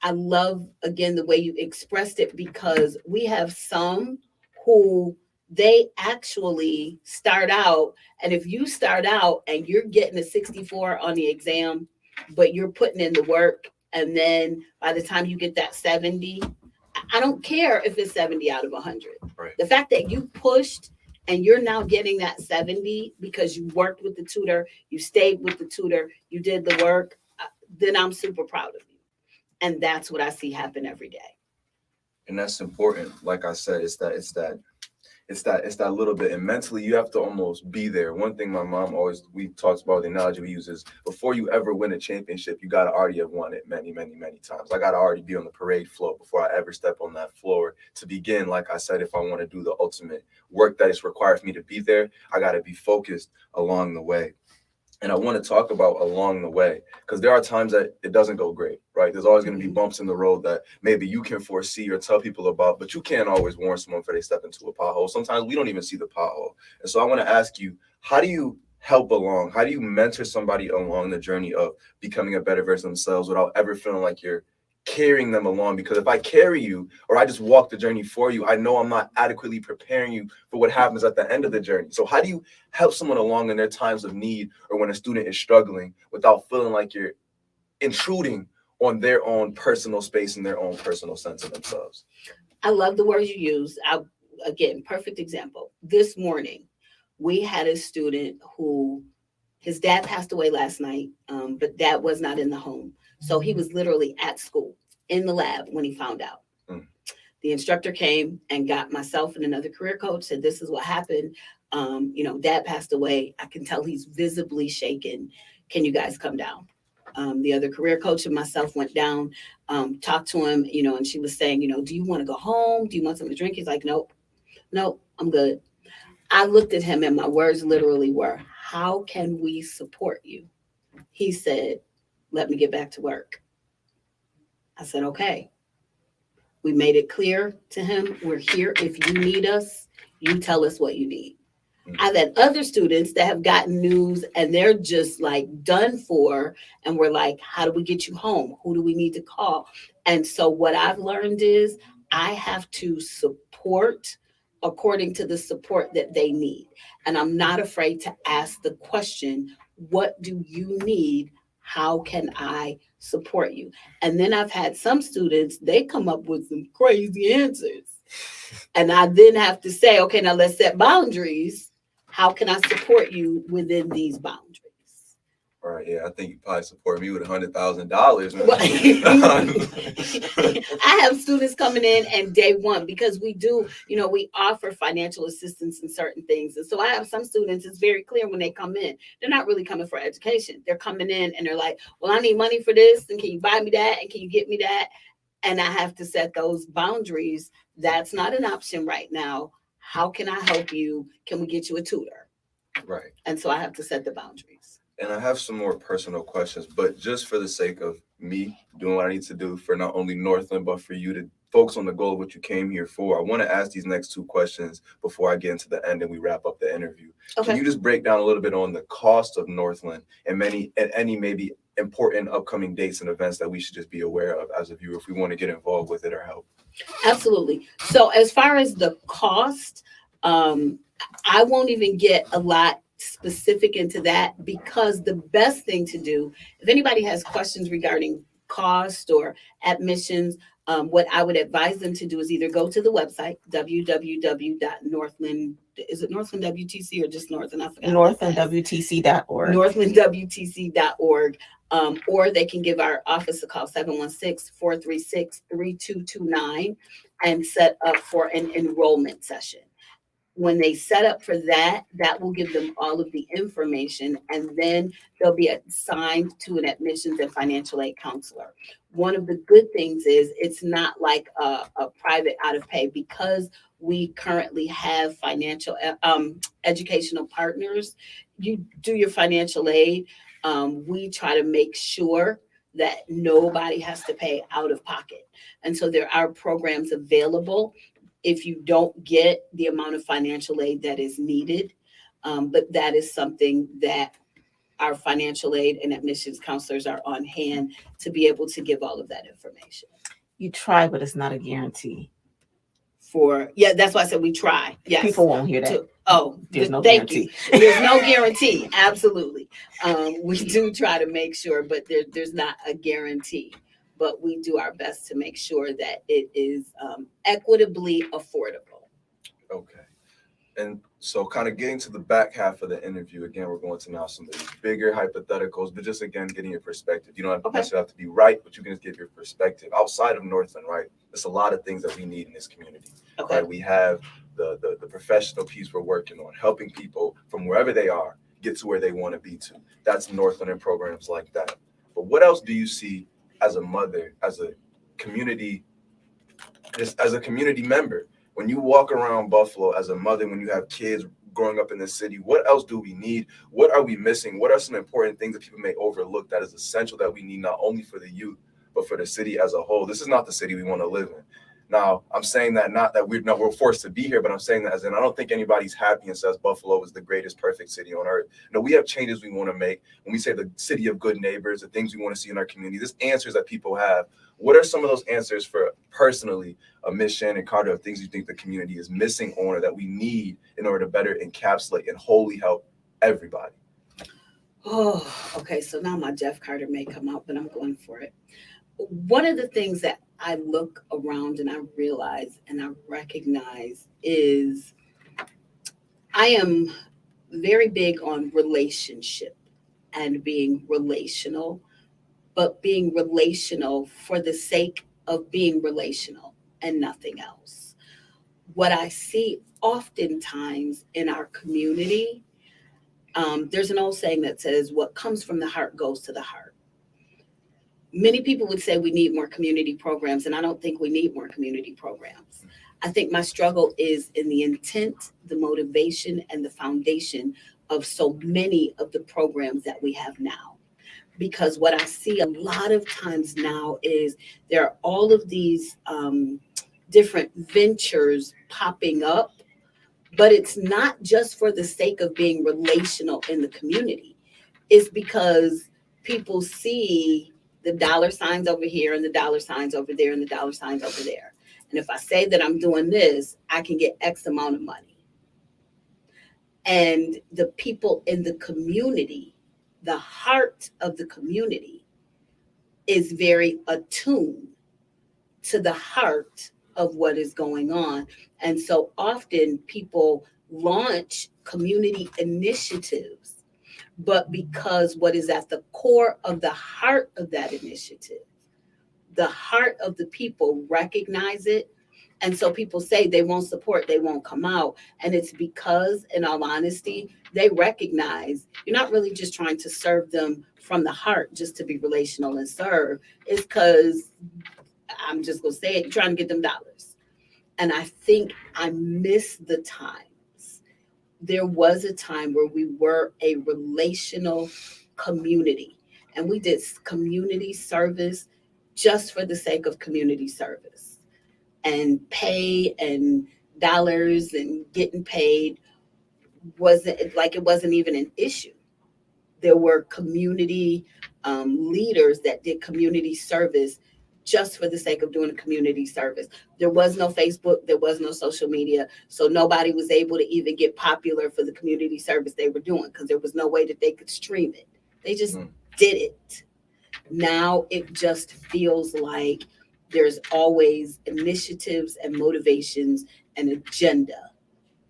I love again the way you expressed it, because we have some who they actually start out, and if you start out and you're getting a 64 on the exam, but you're putting in the work And then by the time you get that 70, I don't care if it's 70 out of 100. Right. The fact that you pushed and you're now getting that 70 because you worked with the tutor, you stayed with the tutor, you did the work, then I'm super proud of you. And that's what I see happen every day. And that's important. Like I said, it's that little bit. And mentally, you have to almost be there. One thing my mom we talked about, the analogy we use is before you ever win a championship, you got to already have won it many, many, many times. I got to already be on the parade floor before I ever step on that floor to begin. Like I said, if I want to do the ultimate work that is required for me to be there, I got to be focused along the way. And I want to talk about along the way, because there are times that it doesn't go great, right? There's always going to be bumps in the road that maybe you can foresee or tell people about, but you can't always warn someone before they step into a pothole. Sometimes we don't even see the pothole. And so I want to ask you, how do you help along? How do you mentor somebody along the journey of becoming a better version of themselves without ever feeling like you're carrying them along? Because if I carry you or I just walk the journey for you, I know I'm not adequately preparing you for what happens at the end of the journey. So how do you help someone along in their times of need or when a student is struggling without feeling like you're intruding on their own personal space and their own personal sense of themselves? I love the words you use. Again, perfect example. This morning, we had a student who his dad passed away last night, but dad was not in the home. So he was literally at school in the lab when he found out. The instructor came and got myself and another career coach, said, this is what happened. Dad passed away. I can tell he's visibly shaken. Can you guys come down? The other career coach and myself went down, talked to him, and she was saying, do you want to go home? Do you want something to drink? He's like, nope, I'm good. I looked at him and my words literally were, how can we support you? He said, let me get back to work. I said, okay. We made it clear to him, we're here. If you need us, you tell us what you need. I've had other students that have gotten news and they're just like done for. And we're like, how do we get you home? Who do we need to call? And so what I've learned is I have to support according to the support that they need. And I'm not afraid to ask the question, what do you need? How can I support you? And then I've had some students, they come up with some crazy answers. And I then have to say, okay, now let's set boundaries. How can I support you within these boundaries? All right, yeah, I think you probably support me with $100,000. I have students coming in and day one, because we do, we offer financial assistance in certain things. And so I have some students, it's very clear when they come in, they're not really coming for education. They're coming in and they're like, well, I need money for this. And can you buy me that? And can you get me that? And I have to set those boundaries. That's not an option right now. How can I help you? Can we get you a tutor? Right. And so I have to set the boundaries. And I have some more personal questions, but just for the sake of me doing what I need to do for not only Northland, but for you to focus on the goal of what you came here for, I want to ask these next two questions before I get into the end and we wrap up the interview. Okay. Can you just break down a little bit on the cost of Northland and any maybe important upcoming dates and events that we should just be aware of as a viewer if we want to get involved with it or help? Absolutely. So as far as the cost, I won't even get a lot specific into that, because the best thing to do, if anybody has questions regarding cost or admissions, what I would advise them to do is either go to the website, www.northland, is it Northland WTC or just Northland? I forgot. NorthlandWTC.org. NorthlandWTC.org. Or they can give our office a call, 716-436-3229, and set up for an enrollment session. When they set up for that, that will give them all of the information, and then they'll be assigned to an admissions and financial aid counselor. One of the good things is it's not like a private out of pay, because we currently have financial educational partners. You do your financial aid. We try to make sure that nobody has to pay out of pocket. And so there are programs available if you don't get the amount of financial aid that is needed. But that is something that our financial aid and admissions counselors are on hand to be able to give all of that information. You try, but it's not a guarantee. That's why I said we try. Yes. People won't hear that. There's no guarantee. There's no guarantee. Absolutely. We do try to make sure, but there's not a guarantee. but we do our best to make sure that it is equitably affordable. Okay. And so kind of getting to the back half of the interview, again, we're going to now some of these bigger hypotheticals, but just again, getting your perspective. You don't necessarily have to be right, but you can just give your perspective. Outside of Northland, right, there's a lot of things that we need in this community. Okay. Right? We have the professional piece we're working on, helping people from wherever they are get to where they want to be to. That's Northland and programs like that. But what else do you see as a mother, as a community, just as a community member? When you walk around Buffalo as a mother, when you have kids growing up in the city, what else do we need? What are we missing? What are some important things that people may overlook that is essential that we need not only for the youth, but for the city as a whole? This is not the city we want to live in. Now, I'm saying that not that we're forced to be here, but I'm saying that as in I don't think anybody's happy and says Buffalo is the greatest, perfect city on earth. No, we have changes we want to make. When we say the city of good neighbors, the things we want to see in our community, there's answers that people have. What are some of those answers for personally, Ms. Shannon Carter, of things you think the community is missing on or that we need in order to better encapsulate and wholly help everybody? Oh, okay. So now my Jeff Carter may come out, but I'm going for it. One of the things that I look around and I realize and I recognize is I am very big on relationship and being relational, but being relational for the sake of being relational and nothing else. What I see oftentimes in our community, there's an old saying that says, what comes from the heart goes to the heart. Many people would say we need more community programs, and I don't think we need more community programs. I think my struggle is in the intent, the motivation, and the foundation of so many of the programs that we have now. Because what I see a lot of times now is there are all of these different ventures popping up, but it's not just for the sake of being relational in the community. It's because people see the dollar signs over here and the dollar signs over there and the dollar signs over there. And if I say that I'm doing this, I can get X amount of money. And the people in the community, the heart of the community, is very attuned to the heart of what is going on. And so often people launch community initiatives, but because what is at the core of the heart of that initiative, the heart of the people recognize it. And so people say they won't support, they won't come out. And it's because, in all honesty, they recognize you're not really just trying to serve them from the heart just to be relational and serve. It's because, I'm just going to say it, you're trying to get them dollars. And I think I miss the times. There was a time where we were a relational community and we did community service just for the sake of community service, and pay and dollars and getting paid wasn't even an issue. There were community leaders that did community service just for the sake of doing a community service. There was no Facebook, there was no social media, so nobody was able to even get popular for the community service they were doing because there was no way that they could stream it. They just did it. Now it just feels like there's always initiatives and motivations and agenda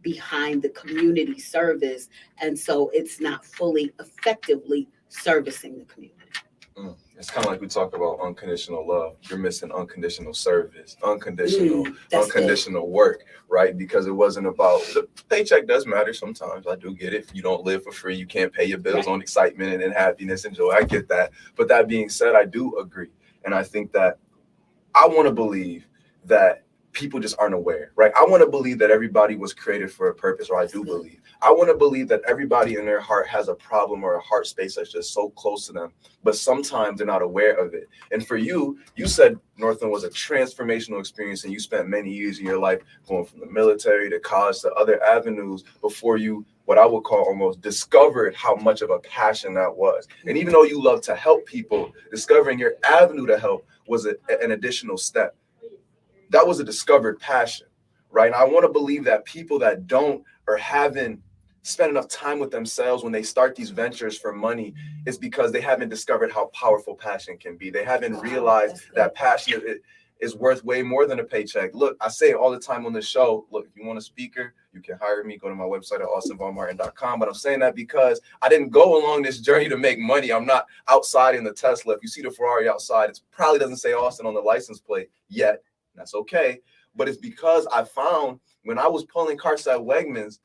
behind the community service, and so it's not fully effectively servicing the community. It's kind of like we talk about unconditional love. You're missing unconditional service, unconditional work, right? Because it wasn't about, the paycheck does matter sometimes. I do get it. You don't live for free. You can't pay your bills on excitement and happiness and joy. I get that. But that being said, I do agree. And I think that I want to believe that people just aren't aware, right? I want to believe that everybody was created for a purpose, or I do believe. I want to believe that everybody in their heart has a problem or a heart space that's just so close to them, but sometimes they're not aware of it. And for you, you said Northland was a transformational experience and you spent many years in your life going from the military to college to other avenues before you, what I would call almost discovered how much of a passion that was. And even though you love to help people, discovering your avenue to help was an additional step. That was a discovered passion, right? And I want to believe that people that don't or haven't spend enough time with themselves when they start these ventures for money is because they haven't discovered how powerful passion can be. They haven't realized that passion is worth way more than a paycheck. Look, I say it all the time on the show. Look, if you want a speaker, you can hire me. Go to my website at austinvonmartin.com. But I'm saying that because I didn't go along this journey to make money. I'm not outside in the Tesla. If you see the Ferrari outside, it probably doesn't say Austin on the license plate yet. That's okay. But it's because I found when I was pulling carts at Wegmans,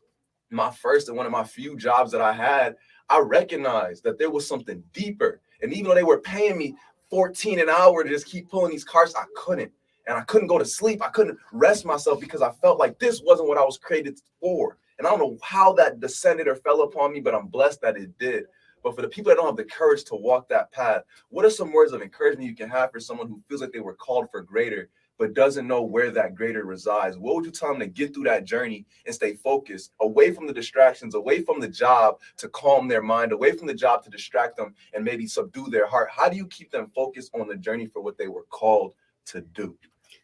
my first and one of my few jobs that I had, I recognized that there was something deeper. And even though they were paying me $14 an hour to just keep pulling these carts, I couldn't. And I couldn't go to sleep. I couldn't rest myself because I felt like this wasn't what I was created for. And I don't know how that descended or fell upon me, but I'm blessed that it did. But for the people that don't have the courage to walk that path, what are some words of encouragement you can have for someone who feels like they were called for greater, but doesn't know where that greater resides? What would you tell them to get through that journey and stay focused, away from the distractions, away from the job to calm their mind, away from the job to distract them and maybe subdue their heart? How do you keep them focused on the journey for what they were called to do?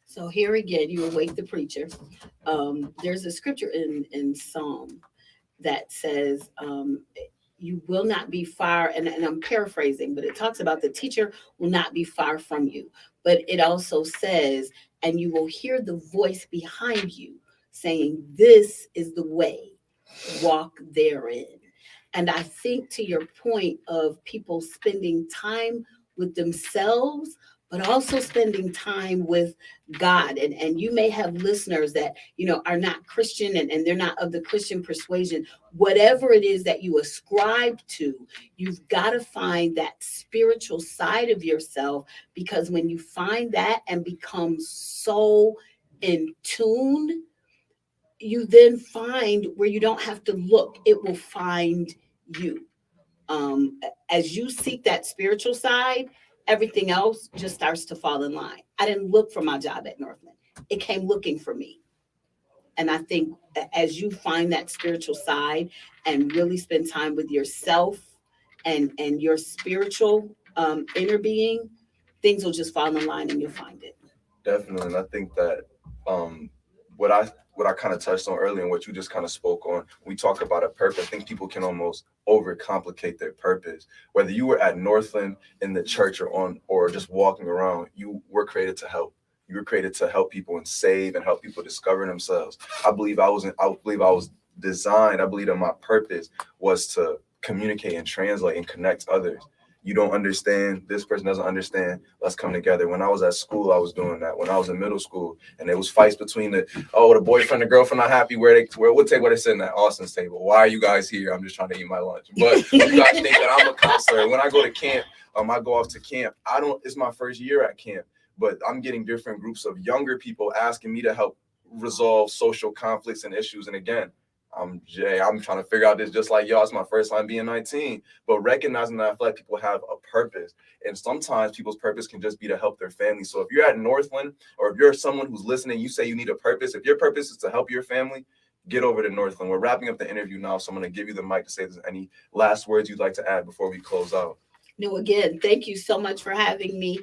So here again, you awake the preacher. There's a scripture in Psalm that says, you will not be far, and I'm paraphrasing, but it talks about the teacher will not be far from you. But it also says, and you will hear the voice behind you saying, this is the way, walk therein. And I think to your point of people spending time with themselves, but also spending time with God. And you may have listeners that, are not Christian and they're not of the Christian persuasion. Whatever it is that you ascribe to, you've got to find that spiritual side of yourself, because when you find that and become so in tune, you then find where you don't have to look, it will find you. As you seek that spiritual side, everything else just starts to fall in line. I didn't look for my job at Northland. It came looking for me. And I think as you find that spiritual side and really spend time with yourself and your spiritual inner being, things will just fall in line and you'll find it. Definitely. And I think that what I kind of touched on earlier and what you just kind of spoke on, we talk about a purpose. I think people can almost overcomplicate their purpose. Whether you were at Northland, in the church, or just walking around, you were created to help. You were created to help people and save and help people discover themselves. I believe I was designed. I believe that my purpose was to communicate and translate and connect others. You don't understand, this person doesn't understand, let's come together. When I was at school, I was doing that. When I was in middle school, and there was fights between the boyfriend and girlfriend not happy, where they sit at Austin's table. Why are you guys here? I'm just trying to eat my lunch. But you guys think that I'm a counselor. When I go to camp, I go off to camp. It's my first year at camp, but I'm getting different groups of younger people asking me to help resolve social conflicts and issues. And again, I'm Jay. I'm trying to figure out this just like y'all. It's my first time being 19, but recognizing that I feel like people have a purpose, and sometimes people's purpose can just be to help their family. So if you're at Northland, or if you're someone who's listening, you say you need a purpose. If your purpose is to help your family, get over to Northland. We're wrapping up the interview now, so I'm going to give you the mic to say if there's any last words you'd like to add before we close out. No, again, thank you so much for having me.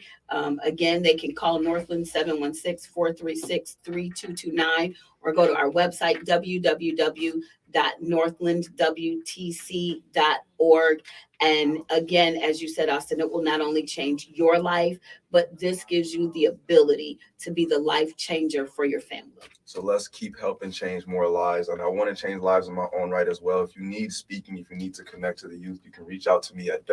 Again, they can call Northland 716-436-3229 or go to our website, www.northlandwtc.org. And again, as you said, Austin, it will not only change your life, but this gives you the ability to be the life changer for your family. So let's keep helping change more lives. And I want to change lives in my own right as well. If you need speaking, if you need to connect to the youth, you can reach out to me at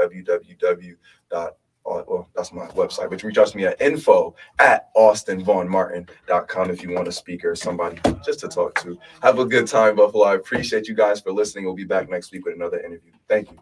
that's my website, but reach out to me at info@austinvonmartin.com if you want a speaker or somebody just to talk to. Have a good time, Buffalo. I appreciate you guys for listening. We'll be back next week with another interview. Thank you.